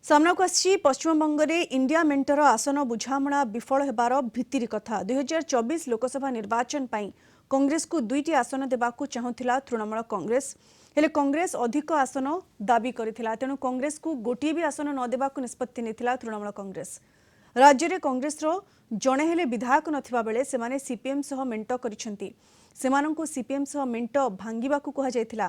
सामनाକୁ ଆସିଛି ପଶ୍ଚିମବଙ୍ଗରେ ଇଣ୍ଡିଆ ମେଣ୍ଟର ଆସନ ବୁଝାମଣା ବିଫଳ ହେବାର ଭିତ୍ତିରି କଥା 2024 ଲୋକସଭା ନିର୍ବାଚନ ପାଇଁ କଂଗ୍ରେସକୁ ଦୁଇଟି ଆସନ ଦେବାକୁ ଚାହୁଁଥିଲା ତୃଣମୂଳ କଂଗ୍ରେସ ହେଲେ କଂଗ୍ରେସ ଅଧିକ ଆସନ ଦାବି କରିଥିଲା ତେଣୁ କଂଗ୍ରେସକୁ ଗୋଟିଏ ବି ଆସନ ନ ଦେବାକୁ ନିଷ୍ପତ୍ତି ନେଇଥିଲା ତୃଣମୂଳ କଂଗ୍ରେସ ରାଜ୍ୟରେ କଂଗ୍ରେସର ଜଣେ ହେଲେ ବିଧାୟକ ନଥିବା ବେଳେ ସେମାନେ ସିପିଏମ୍ ସହ ମେଣ୍ଟ କରିଛନ୍ତି ସେମାନଙ୍କୁ ସିପିଏମ୍ ସହ ମେଣ୍ଟ ଭାଙ୍ଗିବାକୁ କୁହାଯାଇଥିଲା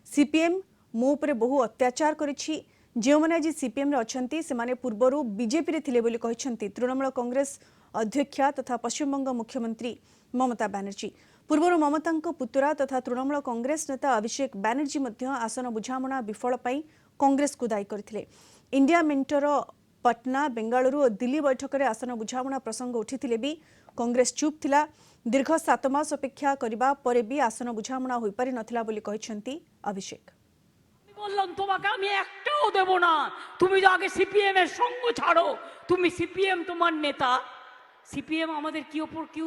ସିପିଏମ୍ ମୋ ଉପରେ ବହୁ ଅତ୍ୟାଚାର କରିଛି जो मैंने आज सीपीएम अच्छा से पूर्वर बीजेपी थे तृणमूल कांग्रेस अध्यक्षा तथा पश्चिमबंग मुख्यमंत्री ममता बनर्जी पूर्वर ममता पुतुरा तथा तृणमूल कांग्रेस नेता अभिषेक बनर्जी आसन बुझामणा विफल कांग्रेस को दायी करथिले इंडिया मेंटर पटना बेंगालुरु और दिल्ली बैठक में आसन बुझामणा प्रसंग उठिथिले भी कांग्रेस चुप थिला दीर्घ 7 मास अपेक्षा करिबा परे भी आसन बुझामणा होई पारि नथिला बोली कहिसेंती अभिषेक বললাম তোমাকে আমি একটাও দেব না তুমি তো আগে সিপিএম এর সঙ্গ ছাড়ো তুমি সিপিএম তোমার নেতা সিপিএম আমাদের কি উপর কি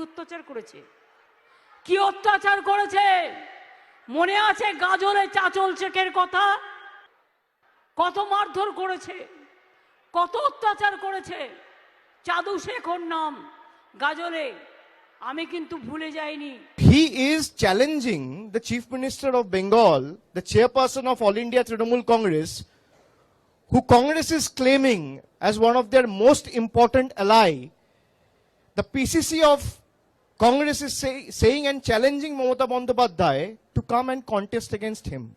অত্যাচার করেছে মনে আছে গাজলে চাচল শেখের কথা কত মারধর করেছে কত অত্যাচার করেছে চাদু শেখ ওর নাম গাজলে আমি কিন্তু ভুলে যাইনি He is challenging the Chief Minister of Bengal, the chairperson of All India Trinamool Congress, who Congress is claiming as one of their most important ally. The PCC of Congress is saying and challenging Mamata Bandyopadhyay to come and contest against him.